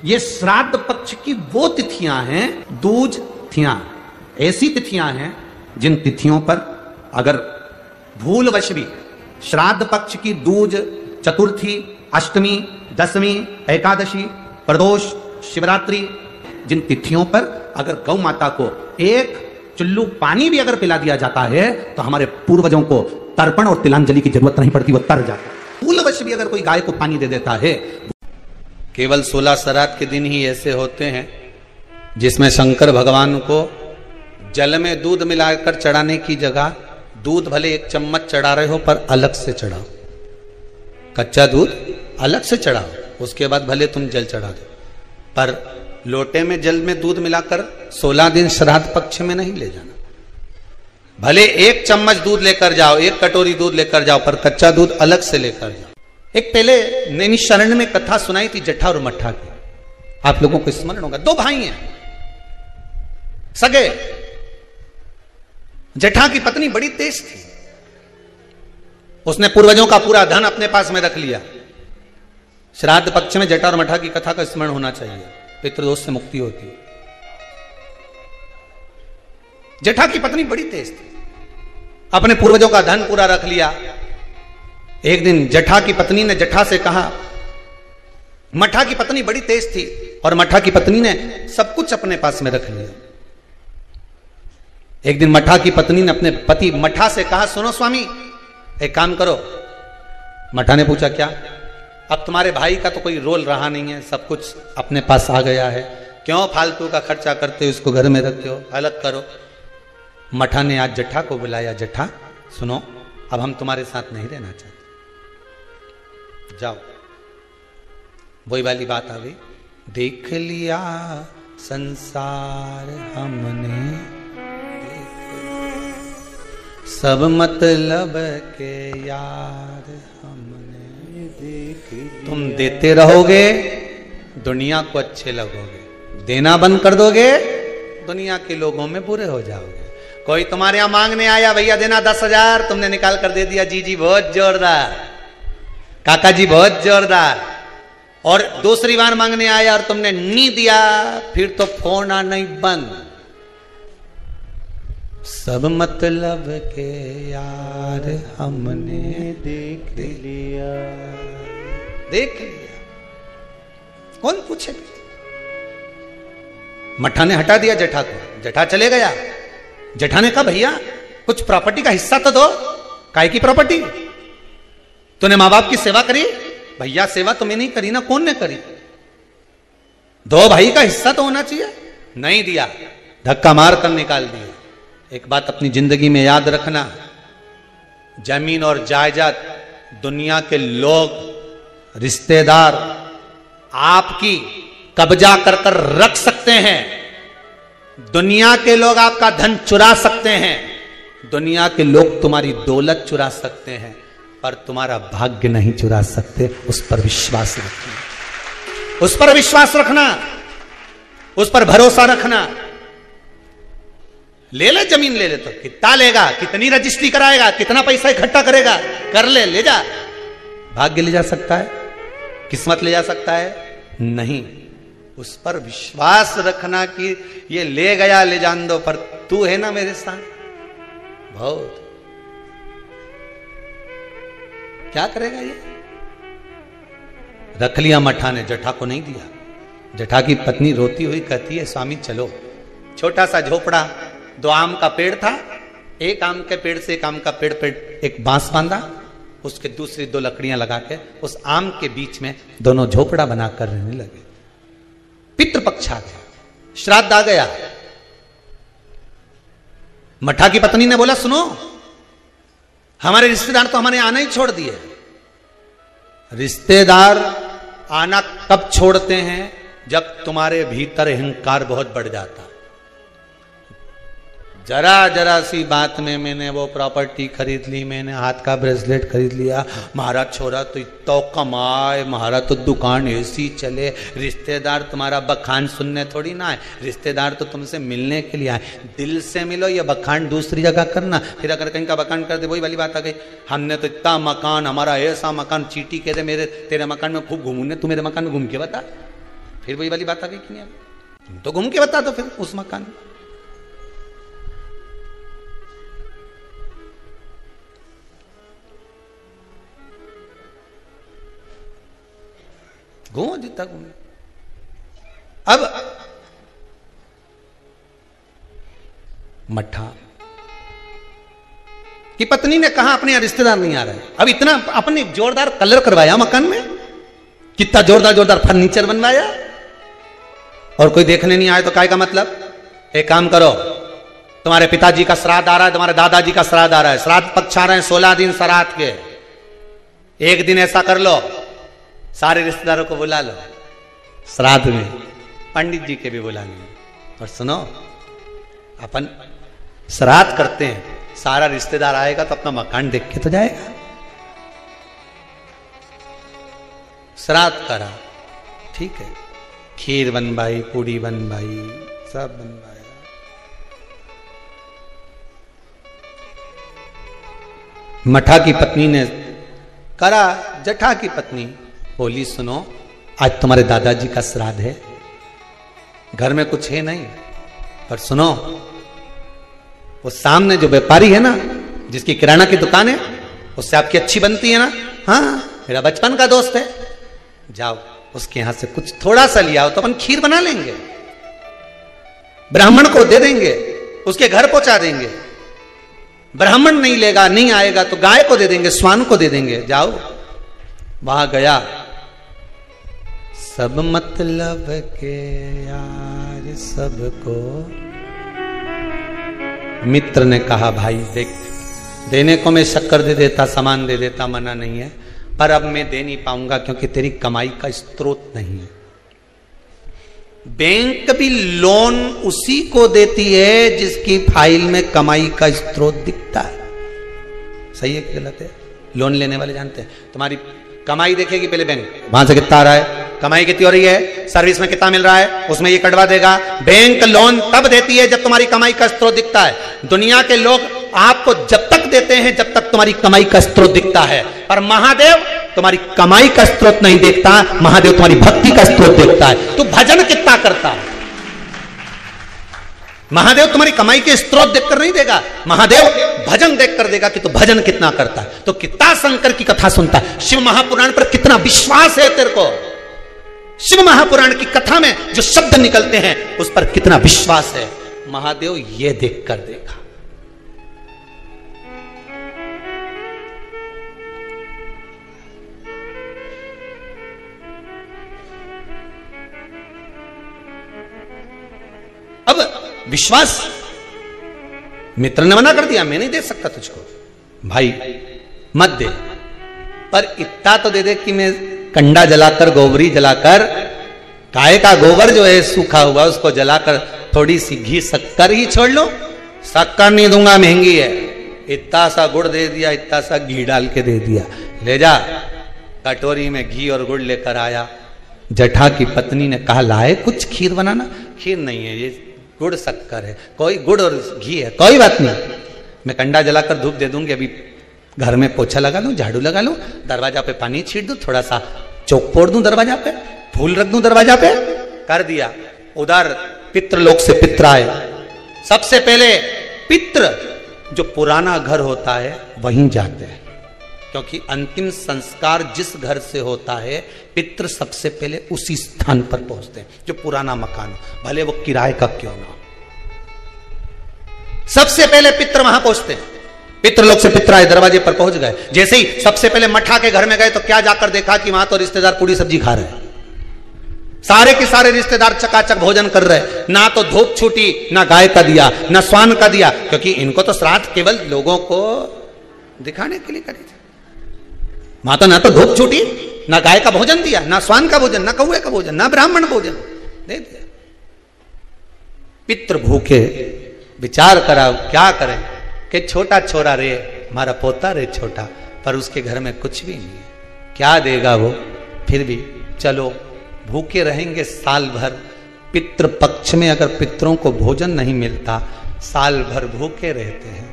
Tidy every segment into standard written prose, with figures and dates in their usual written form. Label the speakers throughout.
Speaker 1: ये श्राद्ध पक्ष की वो तिथियां हैं, दूज तिथियां, ऐसी तिथियां हैं जिन तिथियों पर अगर भूलवश भी श्राद्ध पक्ष की दूज, चतुर्थी, अष्टमी, दशमी, एकादशी, प्रदोष, शिवरात्रि, जिन तिथियों पर अगर गौ माता को एक चुल्लू पानी भी अगर पिला दिया जाता है तो हमारे पूर्वजों को तर्पण और तिलांजलि की जरूरत नहीं पड़ती, वो तर जाता है। भूलवश भी अगर कोई गाय को पानी दे देता है। केवल 16 श्राद्ध के दिन ही ऐसे होते हैं जिसमें शंकर भगवान को जल में दूध मिलाकर चढ़ाने की जगह दूध भले 1 चम्मच चढ़ा रहे हो पर अलग से चढ़ाओ, कच्चा दूध अलग से चढ़ाओ, उसके बाद भले तुम जल चढ़ा दो, पर लोटे में जल में दूध मिलाकर 16 दिन श्राद्ध पक्ष में नहीं ले जाना। भले 1 चम्मच दूध लेकर जाओ, 1 कटोरी दूध लेकर जाओ, पर कच्चा दूध अलग से लेकर जाओ। एक पहले नैमिषारण्य में कथा सुनाई थी जट्ठा और मट्ठा की, आप लोगों को स्मरण होगा। 2 भाई हैं सगे। जट्ठा की पत्नी बड़ी तेज थी, उसने पूर्वजों का पूरा धन अपने पास में रख लिया। श्राद्ध पक्ष में जट्ठा और मट्ठा की कथा का स्मरण होना चाहिए, पितृदोष से मुक्ति होती है। जट्ठा की पत्नी बड़ी तेज थी, अपने पूर्वजों का धन पूरा रख लिया। एक दिन जट्ठा की पत्नी ने जट्ठा से कहा, मट्ठा की पत्नी बड़ी तेज थी और मट्ठा की पत्नी ने सब कुछ अपने पास में रख लिया। एक दिन मट्ठा की पत्नी ने अपने पति मट्ठा से कहा, सुनो स्वामी, एक काम करो। मट्ठा ने पूछा, क्या? अब तुम्हारे भाई का तो कोई रोल रहा नहीं है, सब कुछ अपने पास आ गया है, क्यों फालतू का खर्चा करते हो, इसको घर में रखते हो, अलग करो। मट्ठा ने आज जट्ठा को बुलाया, जट्ठा सुनो, अब हम तुम्हारे साथ नहीं रहना चाहते, जाओ। वही वाली बात आ गई, देख लिया संसार हमने, सब मतलब के यार हमने देख। तुम देते रहोगे दुनिया को अच्छे लगोगे, देना बंद कर दोगे दुनिया के लोगों में बुरे हो जाओगे। कोई तुम्हारे यहां मांगने आया, भैया देना 10,000, तुमने निकाल कर दे दिया, जी बहुत जोरदार, काका जी बहुत जोरदार। और दूसरी बार मांगने आया और तुमने नहीं दिया, फिर तो फोन आना ही बंद। सब मतलब के यार हमने देख लिया, देख लिया, कौन पूछे। मट्ठा ने हटा दिया जट्ठा को, जट्ठा चले गया। जट्ठा ने कहा, भैया कुछ प्रॉपर्टी का हिस्सा तो दो। काय की प्रॉपर्टी? तूने माँ बाप की सेवा करी? भैया सेवा तुम्हें नहीं करी ना, कौन ने करी? 2 भाई का हिस्सा तो होना चाहिए। नहीं दिया, धक्का मार कर निकाल दिया। एक बात अपनी जिंदगी में याद रखना, जमीन और जायदाद दुनिया के लोग, रिश्तेदार आपकी कब्जा कर कर रख सकते हैं, दुनिया के लोग आपका धन चुरा सकते हैं, दुनिया के लोग तुम्हारी दौलत चुरा सकते हैं, पर तुम्हारा भाग्य नहीं चुरा सकते। उस पर विश्वास रखना, उस पर विश्वास रखना, उस पर भरोसा रखना। ले ले जमीन, ले ले तो कितना लेगा, कितनी रजिस्ट्री कराएगा, कितना पैसा इकट्ठा करेगा, कर ले, ले जा। भाग्य ले जा सकता है, किस्मत ले जा सकता है? नहीं। उस पर विश्वास रखना कि ये ले गया ले जान दो, पर तू है ना मेरे साथ। बहुत क्या करेगा ये? रख लिया मट्ठा ने, जट्ठा को नहीं दिया। जट्ठा की पत्नी रोती हुई कहती है, स्वामी चलो। छोटा सा झोपड़ा, 2 आम का पेड़ था, एक आम के पेड़ से एक आम का पेड़ पे एक बांस बांधा, उसके दूसरी 2 लकड़ियां लगा के उस आम के बीच में दोनों झोपड़ा बनाकर रहने लगे। पितृपक्ष आ गया, श्राद्ध आ गया। मट्ठा की पत्नी ने बोला, सुनो, हमारे रिश्तेदार तो हमारे आना ही छोड़ दिए। रिश्तेदार आना कब छोड़ते हैं? जब तुम्हारे भीतर अहंकार बहुत बढ़ जाता। जरा जरा सी बात में मैंने वो प्रॉपर्टी खरीद ली, मैंने हाथ का ब्रेसलेट खरीद लिया, महाराज छोरा तो इतना कमाए, महाराज तो दुकान ऐसी चले। रिश्तेदार तुम्हारा बखान सुनने थोड़ी ना है, रिश्तेदार तो तुमसे मिलने के लिए आए। दिल से मिलो, ये बखान दूसरी जगह करना। फिर अगर कहीं का बखान कर दे, वही वाली बात आ गई, हमने तो इतना मकान, हमारा ऐसा मकान, चीटी कह दे मेरे तेरे मकान में खूब घूमूंगे, तू मेरे मकान में घूम के बता। फिर वही वाली बात आ गई कि नहीं, तुम तो घूम के बता दो फिर उस मकान में। घूमो जितना घूमो। अब मठा की पत्नी ने कहा अपने रिश्तेदार नहीं आ रहे। अब इतना अपने जोरदार कलर करवाया मकान में, कितना जोरदार जोरदार फर्नीचर बनवाया, और कोई देखने नहीं आए तो काय का मतलब। एक काम करो, तुम्हारे पिताजी का श्राद्ध आ रहा है, तुम्हारे दादाजी का श्राद्ध आ रहा है, श्राद्ध पक्ष आ रहे हैं 16 दिन श्राद्ध के। एक दिन ऐसा कर लो, सारे रिश्तेदारों को बुला लो श्राद्ध में, पंडित जी के भी बुला लो। और सुनो, अपन श्राद्ध करते हैं, सारा रिश्तेदार आएगा तो अपना मकान देख के तो जाएगा। श्राद्ध करा, ठीक है, खीर बनवाई, पूड़ी बनवाई, सब बनवाया। मठा की पत्नी ने करा, जठा की पत्नी बोली सुनो, आज तुम्हारे दादाजी का श्राद्ध है, घर में कुछ है नहीं, पर सुनो, वो सामने जो व्यापारी है ना, जिसकी किराना की दुकान है, उससे आपकी अच्छी बनती है ना, हाँ मेरा बचपन का दोस्त है, जाओ उसके यहां से कुछ थोड़ा सा लिया हो तो अपन खीर बना लेंगे, ब्राह्मण को दे देंगे, उसके घर पहुंचा देंगे। ब्राह्मण नहीं लेगा, नहीं आएगा तो गाय को दे देंगे, स्वान को दे देंगे। जाओ, वहां गया, सब मतलब के यार सबको। मित्र ने कहा भाई देख, देने को मैं शक्कर दे देता, सामान दे देता, मना नहीं है, पर अब मैं दे नहीं पाऊंगा क्योंकि तेरी कमाई का स्रोत नहीं है। बैंक भी लोन उसी को देती है जिसकी फाइल में कमाई का स्रोत दिखता है। सही है कि गलत है? लोन लेने वाले जानते हैं, तुम्हारी कमाई देखेगी पहले बैंक, वहां से कितना आ रहा है, कमाई कितनी हो रही है, सर्विस में कितना मिल रहा है, उसमें ये कटवा देगा। बैंक लोन तब देती है जब तुम्हारी कमाई का स्रोत दिखता है। दुनिया के लोग आपको जब तक देते हैं जब तक तुम्हारी कमाई का स्रोत दिखता है, पर महादेव तुम्हारी कमाई का स्रोत नहीं देखता, महादेव तुम्हारी भक्ति का स्रोत देखता है। तू भजन कितना करता है, महादेव तुम्हारी कमाई के स्रोत देखकर नहीं देगा, महादेव भजन देखकर देगा कि तू भजन कितना करता है। तो कितना शंकर की कथा सुनता है, शिव महापुराण पर कितना विश्वास है तेरे को, शिव महापुराण की कथा में जो शब्द निकलते हैं उस पर कितना विश्वास है, महादेव ये देखकर देगा। अब विश्वास, मित्र ने मना कर दिया, मैं नहीं दे सकता तुझको, भाई मत दे, पर इतना तो दे दे कि मैं कंडा जलाकर, गोबरी जलाकर, गाय का गोबर जो है सूखा हुआ उसको जलाकर थोड़ी सी घी शक्कर ही छोड़ लो। शक्कर नहीं दूंगा, महंगी है, इतना सा गुड़ दे दिया, इतना सा घी डाल के दे दिया, ले जा। कटोरी में घी और गुड़ लेकर आया, जठा की पत्नी ने कहा लाए कुछ खीर बनाना, खीर नहीं है, ये गुड़ शक्कर है, कोई गुड़ और घी है, कोई बात नहीं, मैं कंडा जलाकर धूप दे दूंगी, अभी घर में पोछा लगा लूं, झाड़ू लगा लूं, दरवाजा पे पानी छीट दूं, थोड़ा सा चौक पोड़ दूं दरवाजा पे, फूल रख दूं दरवाजा पे, कर दिया। उधर पितृलोक से पित्र आए। सबसे पहले पितृ जो पुराना घर होता है वहीं जाते हैं, क्योंकि अंतिम संस्कार जिस घर से होता है पितृ सबसे पहले उसी स्थान पर पहुंचते हैं, जो पुराना मकान हो, भले वो किराए का क्यों ना हो, सबसे पहले पितृ वहां पहुंचते हैं। पितृलोक से पित्र आए, दरवाजे पर पहुंच गए। जैसे ही सबसे पहले मठा के घर में गए तो क्या जाकर देखा कि वहां तो रिश्तेदार पूरी सब्जी खा रहे हैं, सारे के सारे रिश्तेदार चकाचक भोजन कर रहे, ना तो धूप छूटी, ना गाय का दिया, ना स्वान का दिया, क्योंकि इनको तो श्राद्ध केवल लोगों को दिखाने के लिए करी थी। वहां तो ना तो धूप छूटी, ना गाय का भोजन दिया, ना स्वान का भोजन, ना कौवे का भोजन, ना ब्राह्मण भोजन दे दिया। पितृ भूखे, विचार करा क्या करें कि छोटा छोरा रे, हमारा पोता रे छोटा, पर उसके घर में कुछ भी नहीं है, क्या देगा वो, फिर भी चलो भूखे रहेंगे साल भर। पितृ पक्ष में अगर पितरों को भोजन नहीं मिलता, साल भर भूखे रहते हैं।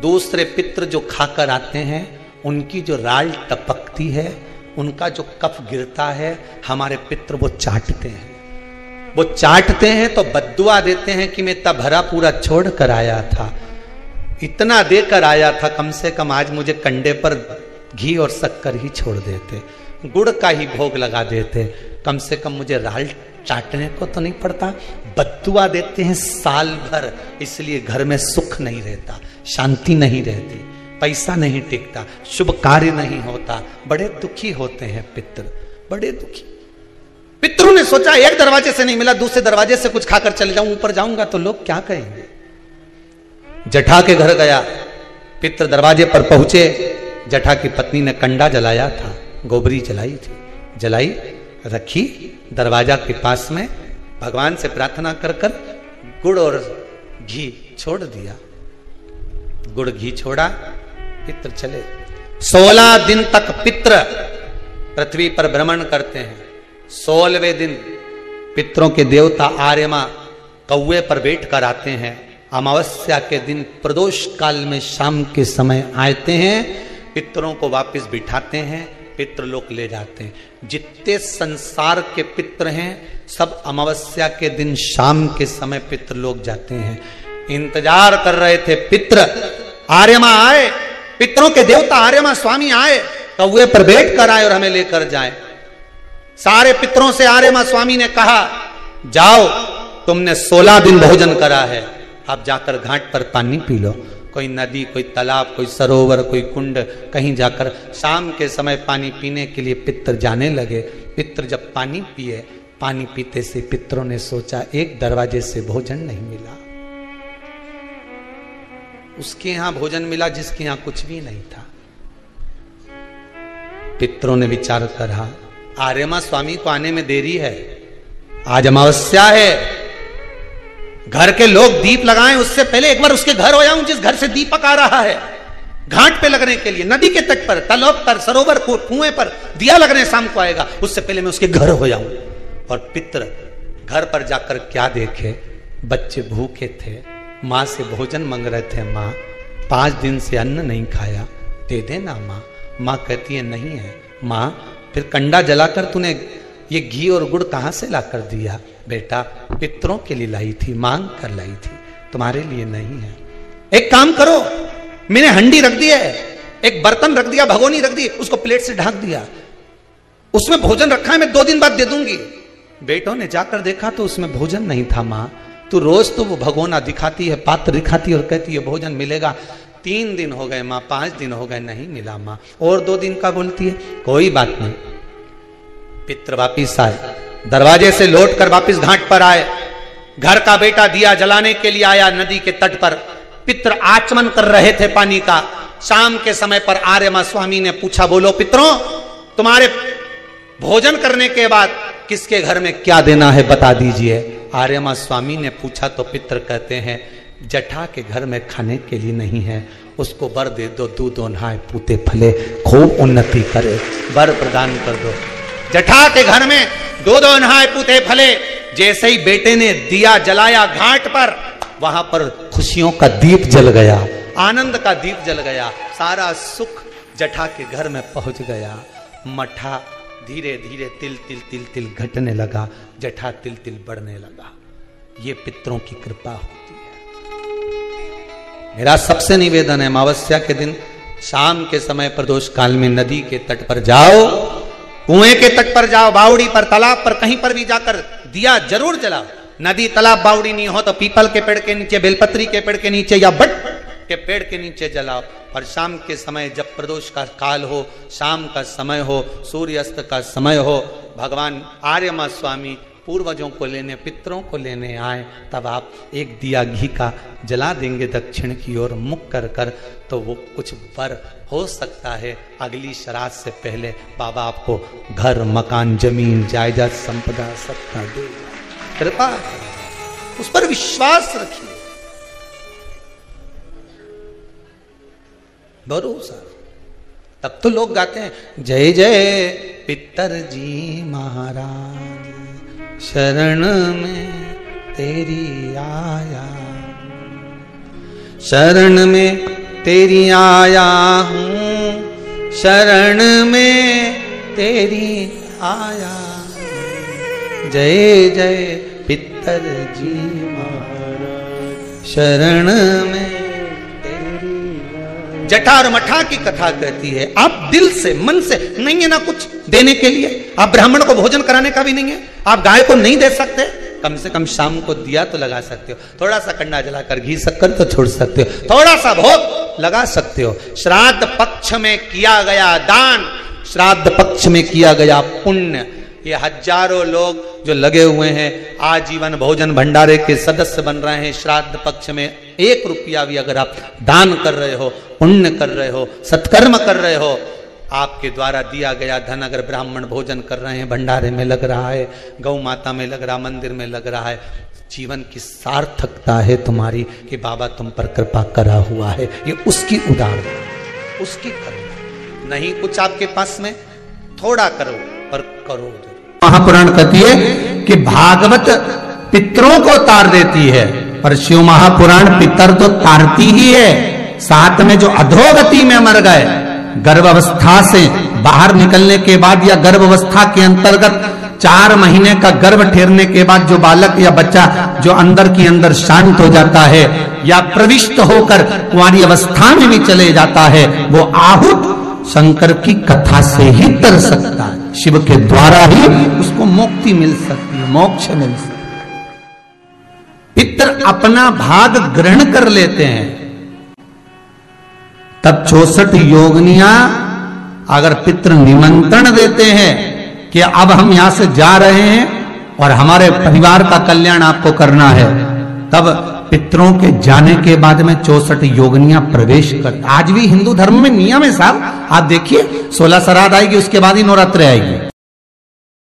Speaker 1: दूसरे पितृ जो खाकर आते हैं उनकी जो राल टपकती है उनका जो कफ गिरता है हमारे पितृ वो चाटते हैं, वो चाटते हैं तो बद्दुआ देते हैं कि मैं तब भरा पूरा छोड़ कर आया था, इतना देकर आया था, कम से कम आज मुझे कंडे पर घी और शक्कर ही छोड़ देते, गुड़ का ही भोग लगा देते, कम से कम मुझे राल चाटने को तो नहीं पड़ता। बद्दुआ देते हैं साल भर, इसलिए घर में सुख नहीं रहता, शांति नहीं रहती, पैसा नहीं टिकता, शुभ कार्य नहीं होता, बड़े दुखी होते हैं पितृ, बड़े दुखी। पितरों ने सोचा एक दरवाजे से नहीं मिला, दूसरे दरवाजे से कुछ खाकर चले जाऊं, ऊपर जाऊंगा तो लोग क्या कहेंगे। जटा के घर गया, पितृ दरवाजे पर पहुंचे, जटा की पत्नी ने कंडा जलाया था, गोबरी जलाई थी, जलाई रखी दरवाजा के पास में, भगवान से प्रार्थना कर कर गुड़ और घी छोड़ दिया, गुड़ घी छोड़ा, पितृ चले। 16 दिन तक पितृ पृथ्वी पर भ्रमण करते हैं। 16वें दिन पितरों के देवता आर्यमा कौवे पर बैठ कर आते हैं। अमावस्या के दिन प्रदोष काल में शाम के समय आते हैं, पितरों को वापस बिठाते हैं, पितृलोक ले जाते हैं। जितने संसार के पितृ हैं सब अमावस्या के दिन शाम के समय पितृलोक जाते हैं। इंतजार कर रहे थे पितृ, आर्यमा आए, पितरों के देवता आर्यमा स्वामी आए, कौवे पर बैठ कर आए और हमें लेकर जाए। सारे पितरों से आर्यमा स्वामी ने कहा, जाओ तुमने 16 दिन भोजन करा है, अब जाकर घाट पर पानी पी लो। कोई नदी, कोई तालाब, कोई सरोवर, कोई कुंड, कहीं जाकर शाम के समय पानी पीने के लिए पितर जाने लगे। पितर जब पानी पिए, पानी पीते से पितरों ने सोचा एक दरवाजे से भोजन नहीं मिला, उसके यहां भोजन मिला जिसके यहां कुछ भी नहीं था। पितरों ने विचार करा, आर्यमा स्वामी को आने में देरी है, आज अमावस्या है, घर के लोग दीप लगाएं उससे पहले एक बार उसके घर हो जाऊं जिस घर से दीपक आ रहा है, घाट पे लगने के लिए, नदी के तट पर, तालाब पर, सरोवर को, कुएं पर दिया लगने शाम को आएगा, उससे पहले मैं उसके घर हो जाऊं। और पितर घर पर जाकर क्या देखे, बच्चे भूखे थे, माँ से भोजन मांग रहे थे, माँ 5 दिन से अन्न नहीं खाया, दे देना माँ। माँ कहती है नहीं है माँ, फिर कंडा जलाकर तूने ये घी और गुड़ कहां से ला कर दिया? बेटा पितरों के लिए लाई थी, मांग कर लाई थी, तुम्हारे लिए नहीं है। एक काम करो, मैंने हंडी रख दी है, एक बर्तन रख दिया, भगोनी रख दी, उसको प्लेट से ढक दिया, उसमें भोजन रखा है, मैं 2 दिन बाद दे दूंगी। बेटों ने जाकर देखा तो उसमें भोजन नहीं था। माँ तू रोज तो वो भगोना दिखाती है, पात्र दिखाती है और कहती है भोजन मिलेगा। 3 दिन हो गए माँ, 5 दिन हो गए, नहीं मिला माँ, और 2 दिन का बोलती है। कोई बात नहीं। पितर वापिस आए, दरवाजे से लौट कर वापिस घाट पर आए, घर का बेटा दिया जलाने के लिए आया नदी के तट पर। पितर आचमन कर रहे थे पानी का। शाम के समय पर आर्यमा स्वामी ने पूछा, बोलो पितरों, तुम्हारे भोजन करने के बाद किसके घर में क्या देना है बता दीजिए। आर्यमा स्वामी ने पूछा तो पितर कहते हैं, जटा के घर में खाने के लिए नहीं है, उसको वर दे दो, दूध नहाए पूते फले, खूब उन्नति करे, वर प्रदान कर दो। जटा के घर में दूध नहाए पूते फले। जैसे ही बेटे ने दिया जलाया घाट पर, वहां पर खुशियों का दीप जल गया, आनंद का दीप जल गया, सारा सुख जटा के घर में पहुंच गया। मठा धीरे धीरे तिल तिल तिल तिल घटने लगा, जटा तिल तिल बढ़ने लगा। ये पितरों की कृपा होती है। मेरा सबसे निवेदन है, अमावस्या के दिन शाम के समय प्रदोष काल में नदी के तट पर जाओ, कुएं के तट पर जाओ, बावड़ी पर, तालाब पर, कहीं पर भी जाकर दिया जरूर जलाओ। नदी तालाब बावड़ी नहीं हो तो पीपल के पेड़ के नीचे, बेलपत्री के पेड़ के नीचे या बट के पेड़ के नीचे जलाओ। और शाम के समय जब प्रदोष का काल हो, शाम का समय हो, सूर्यास्त का समय हो, भगवान आर्यमा स्वामी पूर्वजों को लेने, पितरों को लेने आए, तब आप एक दिया घी का जला देंगे दक्षिण की ओर मुख कर कर, तो वो कुछ वर हो सकता है। अगली श्राद्ध से पहले बाबा आपको घर, मकान, जमीन, जायदाद, संपदा सबका देगा। कृपा, उस पर विश्वास रखिए, भरोसा। तब तो लोग गाते हैं, जय जय पितर जी महाराज, शरण में तेरी आया, शरण में तेरी आया हूँ, शरण में तेरी आया, जय जय पितर जी महाराज शरण में तेरी। जटा और मठा की कथा कहती है, आप दिल से मन से नहीं है ना कुछ देने के लिए, आप ब्राह्मण को भोजन कराने का भी नहीं है, आप गाय को नहीं दे सकते, कम से कम शाम को दिया तो लगा सकते हो, थोड़ा सा कंडा जलाकर घी शक्कर तो छोड़ सकते हो, थोड़ा सा भोग लगा सकते हो। श्राद्ध पक्ष में किया गया दान, श्राद्ध पक्ष में किया गया पुण्य, ये हजारों लोग जो लगे हुए हैं आजीवन भोजन भंडारे के सदस्य बन रहे हैं, श्राद्ध पक्ष में 1 रुपया भी अगर आप दान कर रहे हो, पुण्य कर रहे हो, सत्कर्म कर रहे हो, आपके द्वारा दिया गया धन अगर ब्राह्मण भोजन कर रहे हैं, भंडारे में लग रहा है, गौ माता में लग रहा, मंदिर में लग रहा है, जीवन की सार्थकता है तुम्हारी कि बाबा तुम पर कृपा करा हुआ है। ये उसकी उदाहरण, उसकी करो, नहीं कुछ आपके पास में थोड़ा करो पर करो। महापुराण कहती है कि भागवत पितरों को तार देती है, पर शिव महापुराण पितर तो तारती ही है। साथ में जो अधोगति में मर गए, गर्भावस्था से बाहर निकलने के बाद या गर्भावस्था के अंतर्गत 4 महीने का गर्भ ठहरने के बाद जो बालक या बच्चा जो अंदर की अंदर शांत हो जाता है या प्रविष्ट होकर कुंवारी अवस्था में भी चले जाता है, वो आहुत शंकर की कथा से ही तर सकता है, शिव के द्वारा ही उसको मुक्ति मिल सकती है, मोक्ष मिल सकता है। पितर अपना भाग ग्रहण कर लेते हैं, तब 64 योगिनियां अगर पितृ निमंत्रण देते हैं कि अब हम यहां से जा रहे हैं और हमारे परिवार का कल्याण आपको करना है, तब पितरों के जाने के बाद में 64 योगिनियां प्रवेश कर। आज भी हिंदू धर्म में नियम है साहब, आप देखिए 16 श्राद्ध आएगी उसके बाद ही नवरात्र आएगी,